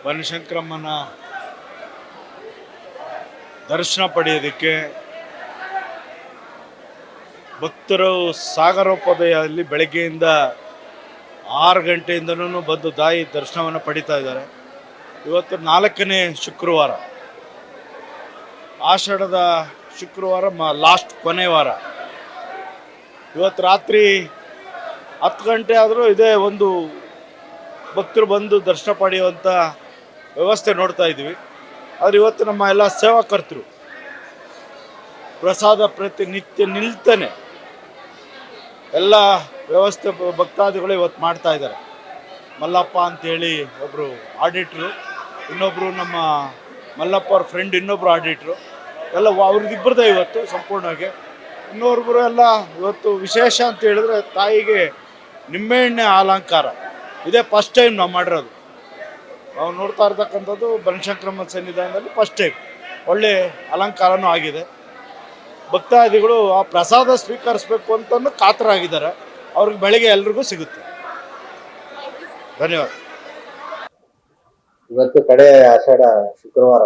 ಬನಶಂಕರಮ್ಮನ ದರ್ಶನ ಪಡೆಯೋದಕ್ಕೆ ಭಕ್ತರು ಸಾಗರೋಪದಯಲ್ಲಿ ಬೆಳಗ್ಗೆಯಿಂದ 6 ಗಂಟೆಯಿಂದನೂ ಬಂದು ತಾಯಿ ದರ್ಶನವನ್ನು ಪಡಿತಾ ಇದ್ದಾರೆ. ಇವತ್ತು 4ನೇ ಶುಕ್ರವಾರ, ಆಷಾಢದ ಶುಕ್ರವಾರ ಲಾಸ್ಟ್ ಕೊನೆ ವಾರ. ಇವತ್ತು ರಾತ್ರಿ 10 ಗಂಟೆ ಆದರೂ ಇದೇ ಒಂದು ಭಕ್ತರು ಬಂದು ದರ್ಶನ ಪಡೆಯುವಂಥ ವ್ಯವಸ್ಥೆ ನೋಡ್ತಾ ಇದ್ದೀವಿ. ಆದರೆ ಇವತ್ತು ನಮ್ಮ ಎಲ್ಲ ಸೇವಾಕರ್ತರು ಪ್ರಸಾದ ಪ್ರತಿನಿತ್ಯ ನಿಲ್ತಾನೆ ಎಲ್ಲ ವ್ಯವಸ್ಥೆ ಭಕ್ತಾದಿಗಳು ಇವತ್ತು ಮಾಡ್ತಾ ಇದ್ದಾರೆ. ಮಲ್ಲಪ್ಪ ಅಂತೇಳಿ ಒಬ್ಬರು ಆಡಿಟ್ರು, ಇನ್ನೊಬ್ಬರು ನಮ್ಮ ಮಲ್ಲಪ್ಪ ಅವ್ರ ಫ್ರೆಂಡ್ ಇನ್ನೊಬ್ಬರು ಆಡಿಟ್ರು, ಎಲ್ಲ ಅವ್ರದ್ದಿಬ್ಬರದೇ ಇವತ್ತು ಸಂಪೂರ್ಣವಾಗಿ. ಇನ್ನೊಬ್ಬರು ಎಲ್ಲ ಇವತ್ತು ವಿಶೇಷ ಅಂತ ಹೇಳಿದ್ರೆ ತಾಯಿಗೆ ನಿಂಬೆಹಣ್ಣೆ ಅಲಂಕಾರ. ಇದೇ ಫಸ್ಟ್ ಟೈಮ್ ನಾವು ಮಾಡಿರೋದು. ನಾವು ನೋಡ್ತಾ ಇರ್ತಕ್ಕಂಥದ್ದು ಬನಶಂಕರಮ್ಮ ಸನ್ನಿಧಾನದಲ್ಲಿ ಫಸ್ಟ್ ಟೈಮ್ ಒಳ್ಳೆ ಅಲಂಕಾರನೂ ಆಗಿದೆ. ಭಕ್ತಾದಿಗಳು ಆ ಪ್ರಸಾದ ಸ್ವೀಕರಿಸಬೇಕು ಅಂತಂದು ಕಾತರಾಗಿದ್ದಾರೆ. ಅವ್ರಿಗೆ ಬೆಳಗ್ಗೆ ಎಲ್ರಿಗೂ ಸಿಗುತ್ತೆ. ಧನ್ಯವಾದ. ಇವತ್ತು ಕಡೆ ಆಷಾಢ ಶುಕ್ರವಾರ,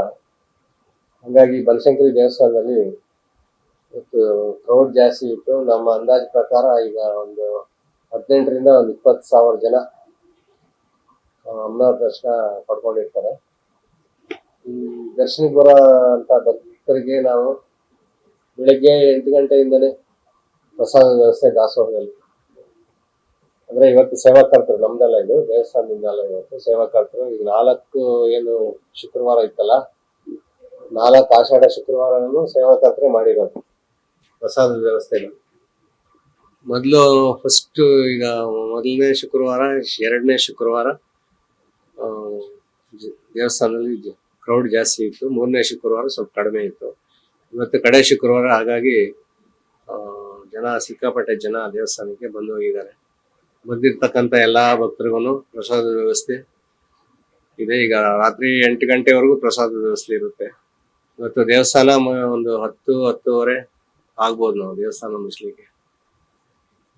ಹಾಗಾಗಿ ಬನಶಂಕರಿ ದೇವಸ್ಥಾನದಲ್ಲಿ ಇವತ್ತು ಕ್ರೌಡ್ ಜಾಸ್ತಿ ಇತ್ತು. ನಮ್ಮ ಅಂದಾಜು ಪ್ರಕಾರ ಈಗ ಒಂದು 18ರಿಂದ 20,000 ಜನ ಅಮ್ಮನವ್ರ ದರ್ಶನ ಪಡ್ಕೊಂಡಿರ್ತಾರೆ. ಈ ದರ್ಶನಕ್ಕೆ ಬರೋ ಅಂತ ಭಕ್ತರಿಗೆ ನಾವು ಬೆಳಗ್ಗೆ 8 ಗಂಟೆಯಿಂದಲೇ ಪ್ರಸಾದ ವ್ಯವಸ್ಥೆ ದಾಸೋಹದಲ್ಲಿ, ಅಂದ್ರೆ ಇವತ್ತು ಸೇವಾಕರ್ತರು, ನಮ್ದಲ್ಲ ಇದು ದೇವಸ್ಥಾನದಿಂದಲ್ಲ, ಇವತ್ತು ಸೇವಾಕರ್ತರು ಈಗ 4 ಏನು ಶುಕ್ರವಾರ ಇತ್ತಲ್ಲ, 4 ಆಷಾಢ ಶುಕ್ರವಾರನೂ ಸೇವಾಕರ್ತರೆ ಮಾಡಿರೋದು ಪ್ರಸಾದದ ವ್ಯವಸ್ಥೆನ. ಮೊದಲು ಫಸ್ಟ್ ಈಗ 1ನೇ ಶುಕ್ರವಾರ, 2ನೇ ಶುಕ್ರವಾರ ದೇವಸ್ಥಾನದಲ್ಲಿ ಕ್ರೌಡ್ ಜಾಸ್ತಿ ಇತ್ತು. 3ನೇ ಶುಕ್ರವಾರ ಸ್ವಲ್ಪ ಕಡಿಮೆ ಇತ್ತು. ಇವತ್ತು ಕಡೆ ಶುಕ್ರವಾರ, ಹಾಗಾಗಿ ಜನ ಸಿಕ್ಕಾಪಟ್ಟೆ ಜನ ದೇವಸ್ಥಾನಕ್ಕೆ ಬಂದು ಹೋಗಿದ್ದಾರೆ. ಬಂದಿರ್ತಕ್ಕಂಥ ಎಲ್ಲ ಭಕ್ತರಿಗೂ ಪ್ರಸಾದ ವ್ಯವಸ್ಥೆ ಇದೆ. ಈಗ ರಾತ್ರಿ 8 ಗಂಟೆವರೆಗೂ ಪ್ರಸಾದ ವ್ಯವಸ್ಥೆ ಇರುತ್ತೆ. ಇವತ್ತು ದೇವಸ್ಥಾನ ಒಂದು 10-10:30 ಆಗ್ಬೋದು ನಾವು ದೇವಸ್ಥಾನ ಮುಚ್ಚಲಿಕ್ಕೆ.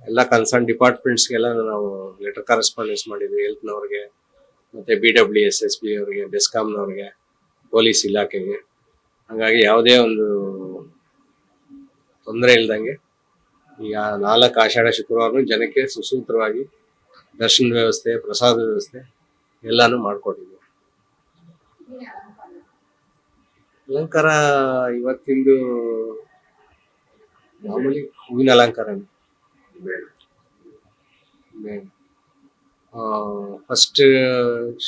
ಎಲ್ಲ ಕನ್ಸರ್ನ್ ಡಿಪಾರ್ಟ್ಮೆಂಟ್ಸ್ಗೆಲ್ಲ ನಾವು ಲೆಟರ್ ಕರೆಸ್ಪಾಂಡೆನ್ಸ್ ಮಾಡಿದ್ವಿ. ಹೆಲ್ತ್ನವ್ರಿಗೆ, ಮತ್ತು BWSSB ಅವರಿಗೆ, ಬೆಸ್ಕಾಂನವ್ರಿಗೆ, ಪೊಲೀಸ್ ಇಲಾಖೆಗೆ. ಹಾಗಾಗಿ ಯಾವುದೇ ಒಂದು ತೊಂದರೆ ಇಲ್ದಂಗೆ ಈಗ 4 ಆಷಾಢ ಶುಕ್ರವಾರನೂ ಜನಕ್ಕೆ ಸುಸೂತ್ರವಾಗಿ ದರ್ಶನ ವ್ಯವಸ್ಥೆ, ಪ್ರಸಾದ ವ್ಯವಸ್ಥೆ ಎಲ್ಲಾನು ಮಾಡಿಕೊಟ್ಟಿದ್ವಿ. ಅಲಂಕಾರ ಇವತ್ತಿಂದು ಮಾಮೂಲಿ ಹೂವಿನ ಅಲಂಕಾರ. ಫಸ್ಟ್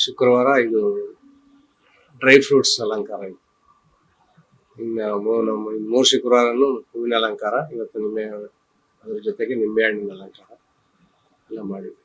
ಶುಕ್ರವಾರ ಇದು ಡ್ರೈ ಫ್ರೂಟ್ಸ್ ಅಲಂಕಾರ ಇತ್ತು. ಇನ್ನು 3 ಶುಕ್ರವಾರನೂ ಹೂವಿನ ಅಲಂಕಾರ. ಇವತ್ತು ಅದ್ರ ಜೊತೆಗೆ ನಿಂಬೆಹಣ್ಣಿನ ಅಲಂಕಾರ ಎಲ್ಲ ಮಾಡಿದ್ವಿ.